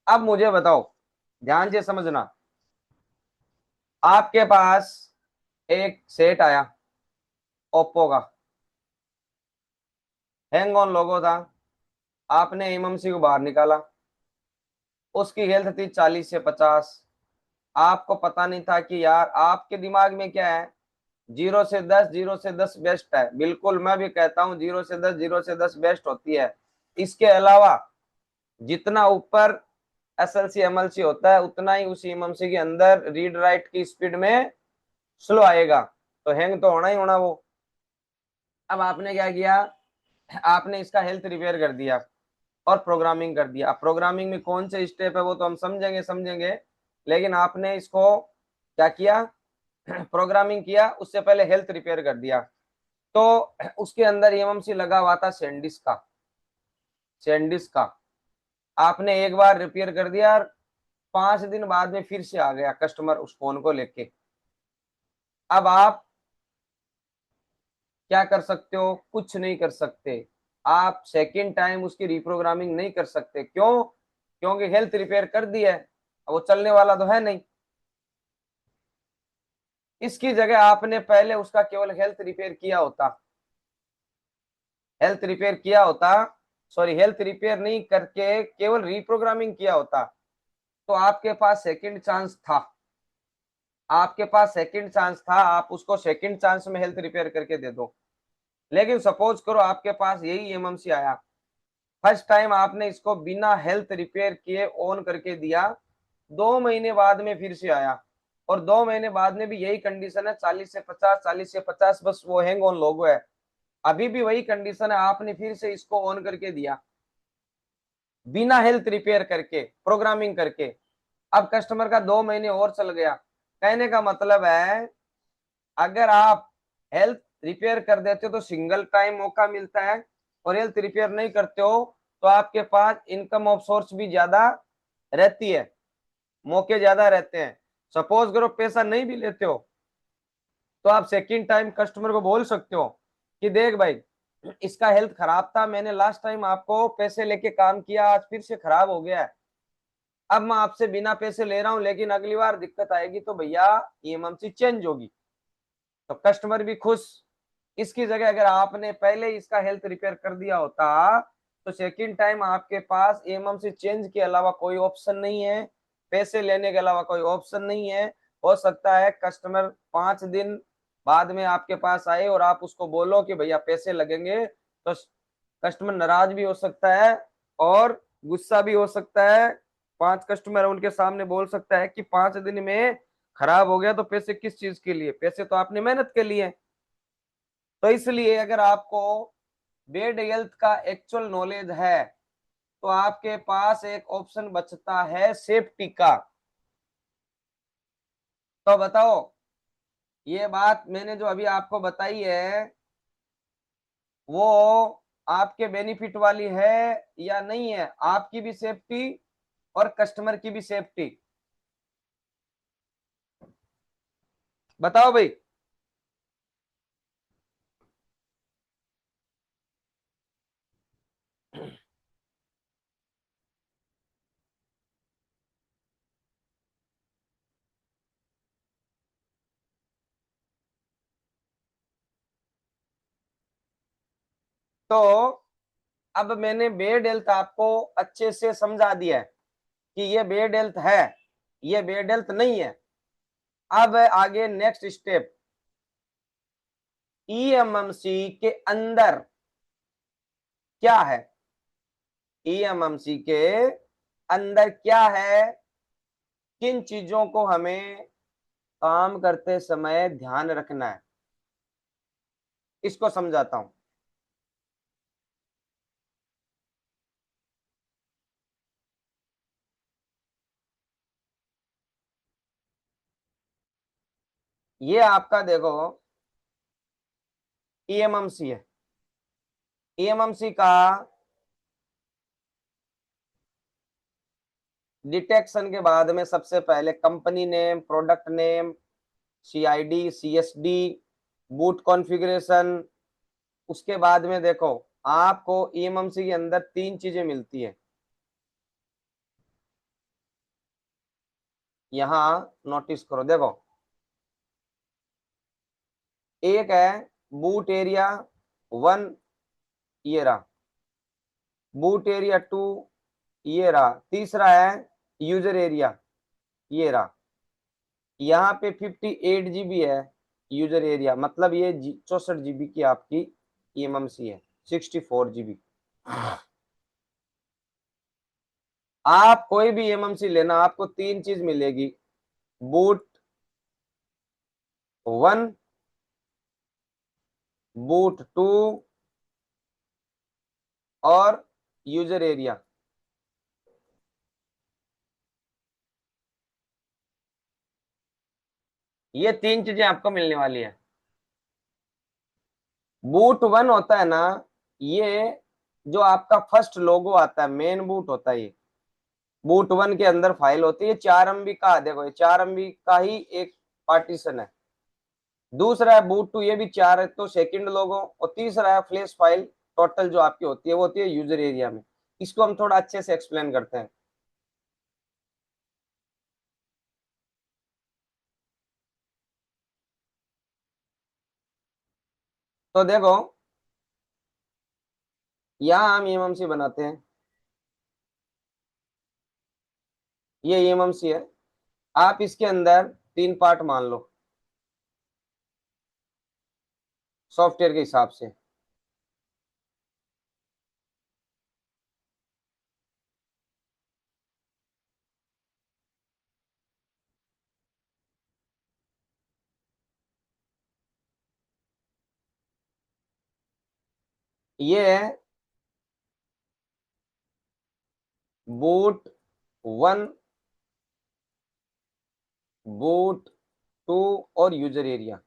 अब मुझे बताओ, ध्यान से समझना। आपके पास एक सेट आया ओप्पो का, हैंग ऑन लोगो था, आपने एमएमसी को बाहर निकाला, उसकी हेल्थ थी 40 से 50। आपको पता नहीं था कि यार, आपके दिमाग में क्या है, 0 से 10, 0 से 10 बेस्ट है। बिल्कुल, मैं भी कहता हूँ 0 से 10, 0 से 10 बेस्ट होती है। इसके अलावा जितना ऊपर एसएलसी एमएलसी होता है उतना ही उसी एमएमसी के अंदर रीड राइट की स्पीड में स्लो आएगा, तो हैंग तो होना ही होना वो। अब आपने क्या किया, आपने इसका हेल्थ रिपेयर कर दिया और प्रोग्रामिंग कर दिया। अब प्रोग्रामिंग में कौन से स्टेप है वो तो हम समझेंगे समझेंगे, लेकिन आपने इसको क्या किया, प्रोग्रामिंग किया, उससे पहले हेल्थ रिपेयर कर दिया। तो उसके अंदर एमएमसी लगा हुआ था सैंडिस्क का। सैंडिस्क का, आपने एक बार रिपेयर कर दिया और 5 दिन बाद में फिर से आ गया कस्टमर उस फोन को लेके। अब आप क्या कर सकते हो? कुछ नहीं कर सकते। आप सेकेंड टाइम उसकी रिप्रोग्रामिंग नहीं कर सकते। क्यों? क्योंकि हेल्थ रिपेयर कर दी है, अब वो चलने वाला तो है नहीं। इसकी जगह आपने पहले उसका केवल हेल्थ रिपेयर किया होता, हेल्थ रिपेयर किया होता, सॉरी हेल्थ रिपेयर नहीं करके केवल रिप्रोग्रामिंग किया होता, तो आपके पास सेकंड चांस था। आपके पास सेकंड चांस था, आप उसको सेकंड चांस में हेल्थ रिपेयर करके दे दो। लेकिन सपोज करो आपके पास यही एमएमसी आया, फर्स्ट टाइम आपने इसको बिना हेल्थ रिपेयर किए ऑन करके दिया, 2 महीने बाद में फिर से आया और 2 महीने बाद में भी यही कंडीशन है, 40 से 50, 40 से 50, बस वो हैंग ऑन लोगो है, अभी भी वही कंडीशन है, आपने फिर से इसको ऑन करके दिया बिना हेल्थ रिपेयर करके, प्रोग्रामिंग करके। अब कस्टमर का 2 महीने और चल गया। कहने का मतलब है, अगर आप हेल्थ रिपेयर कर देते हो तो सिंगल टाइम मौका मिलता है, और हेल्थ रिपेयर नहीं करते हो तो आपके पास इनकम ऑफ सोर्स भी ज्यादा रहती है, मौके ज्यादा रहते हैं। सपोज करो पैसा नहीं भी लेते हो तो आप सेकंड टाइम कस्टमर को बोल सकते हो कि देख भाई, इसका हेल्थ खराब था, मैंने लास्ट टाइम आपको पैसे लेके काम किया, आज फिर से खराब हो गया है, अब मैं आपसे बिना पैसे ले रहा हूं, लेकिन अगली बार दिक्कत आएगी तो भैया ईएमआई चेंज होगी। तो कस्टमर भी खुश। इसकी जगह अगर आपने पहले इसका हेल्थ रिपेयर कर दिया होता तो सेकंड टाइम आपके पास ईएमआई चेंज के अलावा कोई ऑप्शन नहीं है, पैसे लेने के अलावा कोई ऑप्शन नहीं है। हो सकता है कस्टमर 5 दिन बाद में आपके पास आए और आप उसको बोलो कि भैया पैसे लगेंगे, तो कस्टमर नाराज भी हो सकता है और गुस्सा भी हो सकता है। 5 कस्टमर उनके सामने बोल सकता है कि 5 दिन में खराब हो गया, तो पैसे किस चीज के लिए? पैसे तो आपने मेहनत के लिए। तो इसलिए अगर आपको बेड हेल्थ का एक्चुअल नॉलेज है तो आपके पास एक ऑप्शन बचता है सेफ्टी का। तो बताओ, ये बात मैंने जो अभी आपको बताई है वो आपके बेनिफिट वाली है या नहीं है? आपकी भी सेफ्टी और कस्टमर की भी सेफ्टी, बताओ भाई। तो अब मैंने बेड हेल्थ आपको अच्छे से समझा दिया है कि ये बेड हेल्थ है, ये बेड हेल्थ नहीं है। अब आगे नेक्स्ट स्टेप, ईएमएमसी के अंदर क्या है? ईएमएमसी के अंदर क्या है? किन चीजों को हमें काम करते समय ध्यान रखना है, इसको समझाता हूं। ये आपका देखो ईएमएमसी है। ईएमएमसी का डिटेक्शन के बाद में सबसे पहले company name, product name, CID, CSD, boot configuration. उसके बाद में देखो आपको ईएमएमसी के अंदर 3 चीजें मिलती है, यहां नोटिस करो। देखो, एक है बूट एरिया 1, ये रहा। बूट एरिया 2, ये रहा। तीसरा है यूजर एरिया, ये रहा। यहाँ पे 58 GB है यूजर एरिया, मतलब ये 64 GB की आपकी ईएमएमसी है, 64 GB। आप कोई भी ईएमएमसी लेना, आपको 3 चीज मिलेगी, बूट 1, बूट 2 और यूजर एरिया। ये 3 चीजें आपको मिलने वाली है। बूट 1 होता है ना, ये जो आपका फर्स्ट लोगो आता है, मेन बूट होता है ये, बूट 1 के अंदर फाइल होती है, 4 MB का, देखो ये 4 MB का ही एक पार्टीशन है। दूसरा है बूट 2, ये भी 4 है, तो सेकंड लोगो। और तीसरा है फ्लैश फाइल, टोटल जो आपकी होती है वो होती है यूजर एरिया में। इसको हम थोड़ा अच्छे से एक्सप्लेन करते हैं। तो देखो, यहाँ हम एमएमसी बनाते हैं, ये एमएमसी है। आप इसके अंदर 3 पार्ट मान लो सॉफ्टवेयर के हिसाब से। ये है बूट 1, बूट 2 और यूजर एरिया।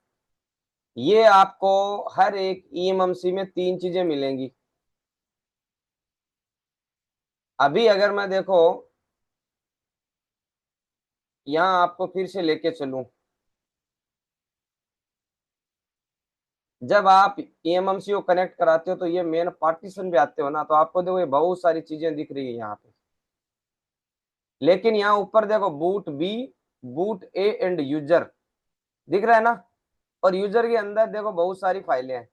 ये आपको हर एक ईएमएमसी में 3 चीजें मिलेंगी। अभी अगर मैं देखो यहाँ आपको फिर से लेके चलूं, जब आप ईएमएमसी को कनेक्ट कराते हो तो ये मेन पार्टीशन पे आते हो ना, तो आपको देखो ये बहुत सारी चीजें दिख रही है यहाँ पे। लेकिन यहाँ ऊपर देखो boot B, boot A end user दिख रहा है ना। और यूजर के अंदर देखो बहुत सारी फाइलें हैं।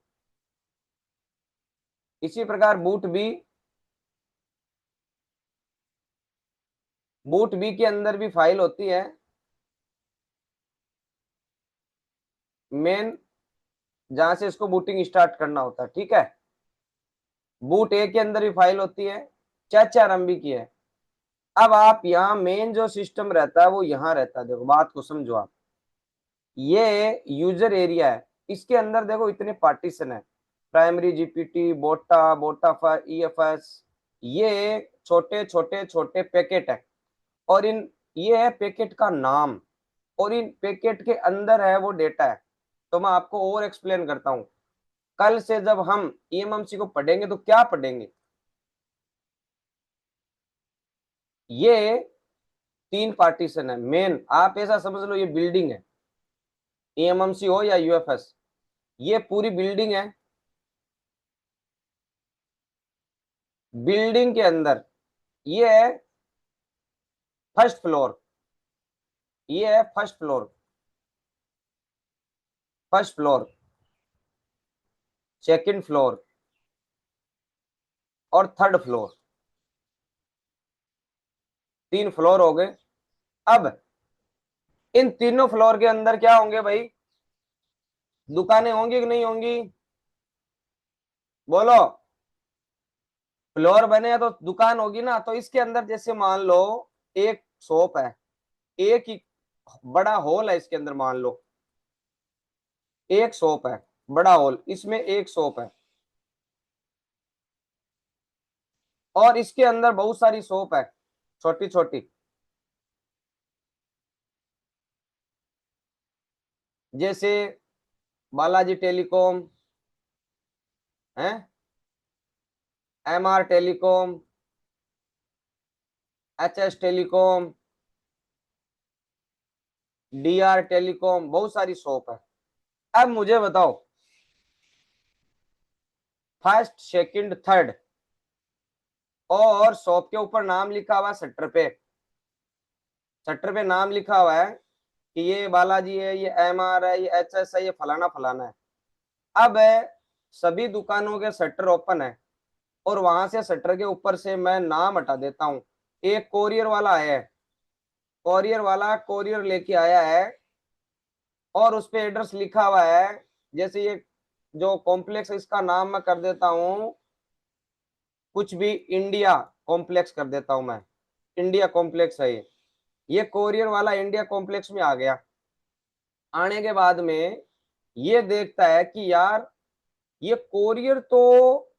इसी प्रकार बूट बी के अंदर भी फाइल होती है मेन, जहां से इसको बूटिंग स्टार्ट करना होता है, ठीक है। बूट ए के अंदर भी फाइल होती है, 4 4 MB की है। अब आप यहाँ मेन जो सिस्टम रहता है वो यहाँ रहता है, देखो बात को समझो आप। ये यूजर एरिया है, इसके अंदर देखो इतने पार्टीशन है, प्राइमरी जीपीटी, बोटा, बोटा ईएफएस, ये छोटे छोटे छोटे पैकेट है। और इन, ये है पैकेट का नाम, और इन पैकेट के अंदर है वो डेटा है। तो मैं आपको और एक्सप्लेन करता हूं। कल से जब हम ईएमएमसी को पढ़ेंगे तो क्या पढ़ेंगे, ये 3 पार्टीशन है मेन। आप ऐसा समझ लो ये बिल्डिंग है, ईएमएमसी हो या यूएफएस, ये पूरी बिल्डिंग है। बिल्डिंग के अंदर ये है फर्स्ट फ्लोर, ये है first floor, first floor, second floor और थर्ड फ्लोर। 3 फ्लोर हो गए। अब इन तीनों फ्लोर के अंदर क्या होंगे भाई, दुकानें होंगी कि नहीं होंगी, बोलो। फ्लोर बने हैं तो दुकान होगी ना। तो इसके अंदर जैसे मान लो एक शॉप है, एक ही बड़ा हॉल है, इसके अंदर मान लो एक शॉप है, बड़ा हॉल, इसमें एक शॉप है, और इसके अंदर बहुत सारी शॉप है छोटी छोटी, जैसे बालाजी टेलीकॉम है, MR telecom, HS telecom, DR telecom, बहुत सारी शॉप है। अब मुझे बताओ, फर्स्ट सेकंड थर्ड, और शॉप के ऊपर नाम लिखा हुआ है शटर पे, शटर पे नाम लिखा हुआ है कि ये बालाजी है, ये एमआर है, ये एचएस है, ये फलाना फलाना है। अब सभी दुकानों के शटर ओपन है, और वहां से शटर के ऊपर से मैं नाम हटा देता हूं। एक कोरियर वाला है, कोरियर वाला कोरियर लेके आया है, और उस पे एड्रेस लिखा हुआ है, जैसे ये जो कॉम्प्लेक्स है इसका नाम मैं कर देता हूं कुछ भी, इंडिया कॉम्प्लेक्स कर देता हूं मैं, इंडिया कॉम्प्लेक्स है ये कोरियर वाला इंडिया कॉम्प्लेक्स में आ गया। आने के बाद में ये देखता है कि यार ये कोरियर तो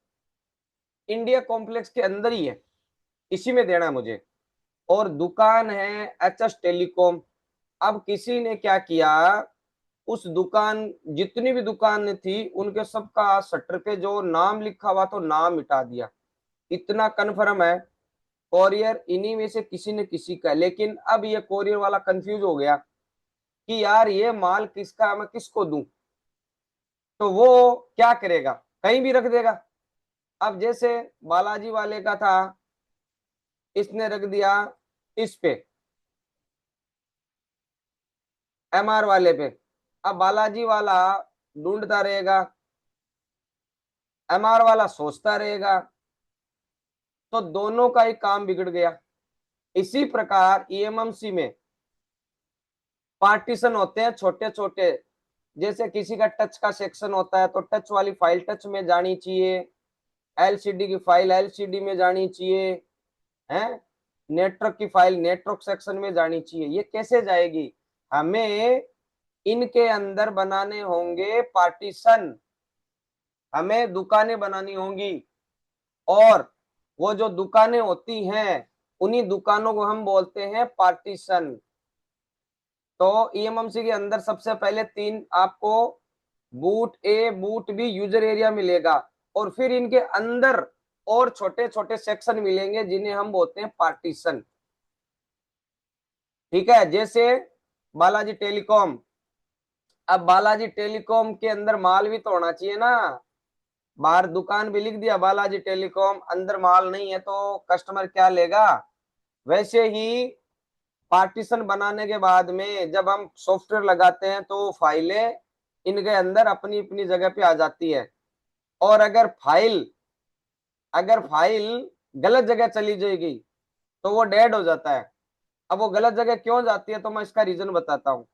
इंडिया कॉम्प्लेक्स के अंदर ही है, इसी में देना है मुझे, और दुकान है एचएस टेलीकॉम। अब किसी ने क्या किया, उस दुकान, जितनी भी दुकान थी उनके सबका शटर पे जो नाम लिखा हुआ तो नाम मिटा दिया। इतना कन्फर्म है कोरियर इन्हीं में से किसी न किसी का है। लेकिन अब ये कोरियर वाला कंफ्यूज हो गया कि यार ये माल किसका है, मैं किसको दूं। तो वो क्या करेगा, कहीं भी रख देगा। अब जैसे बालाजी वाले का था, इसने रख दिया इस पे, एमआर वाले पे। अब बालाजी वाला ढूंढता रहेगा, एमआर वाला सोचता रहेगा, तो दोनों का ही काम बिगड़ गया। इसी प्रकार ईएमएमसी में पार्टीशन होते हैं छोटे छोटे। जैसे किसी का टच का सेक्शन होता है तो टच वाली फाइल टच में जानी चाहिए, एलसीडी की फाइल एलसीडी में जानी चाहिए, है नेटवर्क की फाइल नेटवर्क सेक्शन में जानी चाहिए। ये कैसे जाएगी, हमें इनके अंदर बनाने होंगे पार्टीशन, हमें दुकानें बनानी होंगी। और वो जो दुकानें होती हैं उन्हीं दुकानों को हम बोलते हैं पार्टीशन। तो ईएमएमसी के अंदर सबसे पहले तीन आपको बूट ए बूट बी यूजर एरिया मिलेगा, और फिर इनके अंदर और छोटे छोटे सेक्शन मिलेंगे जिन्हें हम बोलते हैं पार्टीशन। ठीक है, जैसे बालाजी टेलीकॉम। अब बालाजी टेलीकॉम के अंदर माल भी तो होना चाहिए ना, बाहर दुकान भी लिख दिया बालाजी टेलीकॉम, अंदर माल नहीं है तो कस्टमर क्या लेगा। वैसे ही पार्टीशन बनाने के बाद में जब हम सॉफ्टवेयर लगाते हैं तो फाइलें इनके अंदर अपनी अपनी जगह पे आ जाती है। और अगर फाइल गलत जगह चली जाएगी तो वो डेड हो जाता है। अब वो गलत जगह क्यों जाती है तो मैं इसका रीजन बताता हूँ।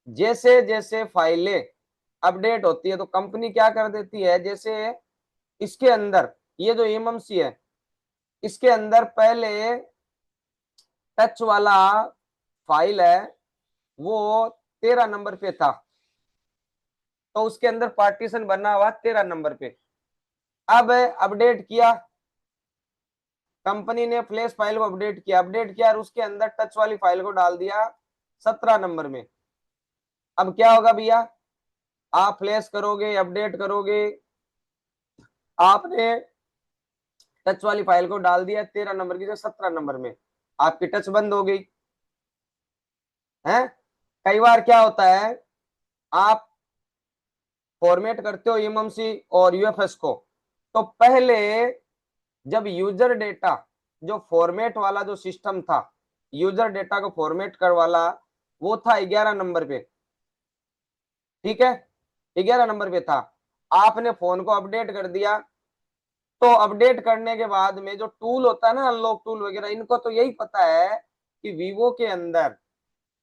जैसे जैसे फाइलें अपडेट होती है तो कंपनी क्या कर देती है, जैसे इसके अंदर ये जो एमएमसी है इसके अंदर पहले टच वाला फाइल है वो 13 नंबर पे था, तो उसके अंदर पार्टीशन बना हुआ 13 नंबर पे। अब अपडेट किया कंपनी ने, फ्लैश फाइल को अपडेट किया और उसके अंदर टच वाली फाइल को डाल दिया 17 नंबर में। अब क्या होगा भैया, आप फ्लैश करोगे अपडेट करोगे, आपने टच वाली फाइल को डाल दिया 13 नंबर की जगह 17 नंबर में, आपकी टच बंद हो गई है। कई बार क्या होता है, आप फॉर्मेट करते हो एमएमसी और यूएफएस को, तो पहले जब यूजर डेटा जो फॉर्मेट वाला जो सिस्टम था, यूजर डेटा को फॉर्मेट कर वाला, वो था 11 नंबर पे। ठीक है, 11 नंबर पे था। आपने फोन को अपडेट कर दिया, तो अपडेट करने के बाद में जो टूल होता है ना अनलॉक टूल वगैरह, इनको तो यही पता है कि वीवो के अंदर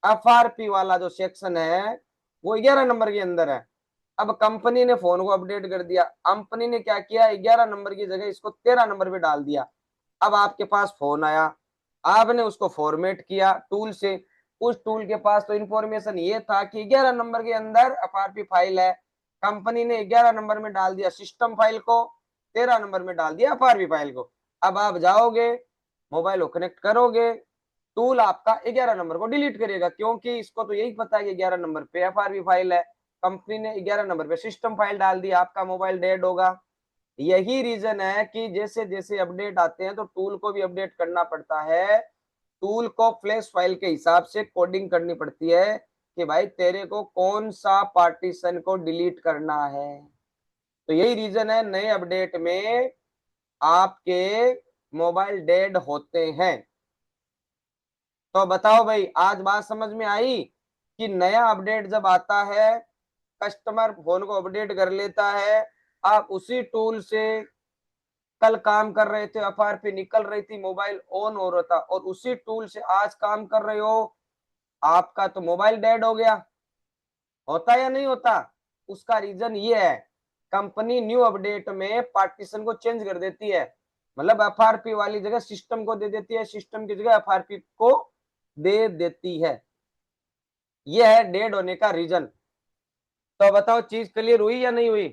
एफआरपी वाला जो सेक्शन है वो 11 नंबर के अंदर है। अब कंपनी ने फोन को अपडेट कर दिया, कंपनी ने क्या किया 11 नंबर की जगह इसको 13 नंबर पे डाल दिया। अब आपके पास फोन आया, आपने उसको फॉर्मेट किया टूल से, उस टूल के पास तो इंफॉर्मेशन ये था कि 11 नंबर के अंदर एफआरपी फाइल है, कंपनी ने 11 नंबर में डाल दिया सिस्टम फाइल को, 13 नंबर में डाल दिया एफआरपी फाइल को। अब आप जाओगे मोबाइल को कनेक्ट करोगे, टूल आपका 11 नंबर को डिलीट करेगा, क्योंकि इसको तो यही पता है कि 11 नंबर पे एफआरपी फाइल है, कंपनी ने 11 नंबर पे सिस्टम फाइल डाल दी, आपका मोबाइल डेड होगा। यही रीजन है कि जैसे जैसे अपडेट आते हैं तो टूल को भी अपडेट करना पड़ता है, टूल को फ्लैश फाइल के हिसाब से कोडिंग करनी पड़ती है कि भाई तेरे को कौन सा पार्टीशन को डिलीट करना है। तो यही रीजन है नए अपडेट में आपके मोबाइल डेड होते हैं। तो बताओ भाई, आज बात समझ में आई कि नया अपडेट जब आता है कस्टमर फोन को अपडेट कर लेता है, आप उसी टूल से कल काम कर रहे थे, एफआरपी निकल रही थी, मोबाइल ऑन हो रहा था, और उसी टूल से आज काम कर रहे हो, आपका तो मोबाइल डेड हो गया। होता या नहीं होता? उसका रीजन ये है, कंपनी न्यू अपडेट में पार्टीशन को चेंज कर देती है, मतलब एफआरपी वाली जगह सिस्टम को दे देती है, सिस्टम की जगह एफआरपी को दे देती है। यह है डेड होने का रीजन। तो बताओ चीज क्लियर हुई या नहीं हुई?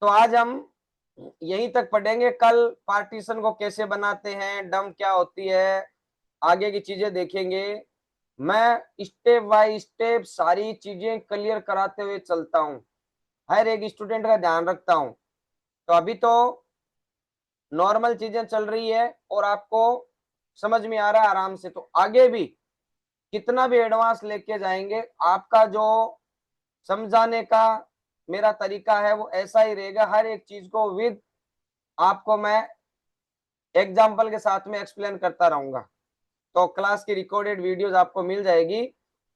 तो आज हम यहीं तक पढ़ेंगे। कल पार्टीशन को कैसे बनाते हैं, डंप क्या होती है, आगे की चीजें देखेंगे। मैं स्टेप बाय स्टेप सारी चीजें क्लियर कराते हुए चलता हूँ, हर एक स्टूडेंट का ध्यान रखता हूँ। तो अभी तो नॉर्मल चीजें चल रही है और आपको समझ में आ रहा है आराम से, तो आगे भी कितना भी एडवांस लेके जाएंगे, आपका जो समझाने का मेरा तरीका है वो ऐसा ही रहेगा। हर एक चीज को विद आपको मैं एग्जाम्पल के साथ में एक्सप्लेन करता रहूंगा। तो क्लास की रिकॉर्डेड वीडियोस आपको मिल जाएगी।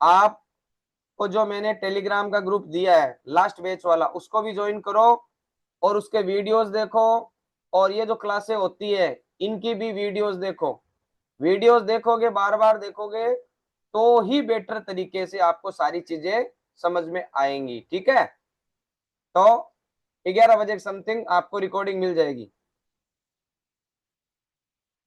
आपको जो मैंने टेलीग्राम का ग्रुप दिया है लास्ट बैच वाला, उसको भी ज्वाइन करो और उसके वीडियोस देखो। और ये जो क्लासें होती है इनकी भी वीडियोस देखो। वीडियोस देखोगे, बार बार देखोगे, तो ही बेटर तरीके से आपको सारी चीजें समझ में आएंगी। ठीक है, तो 11 बजे समथिंग आपको रिकॉर्डिंग मिल जाएगी।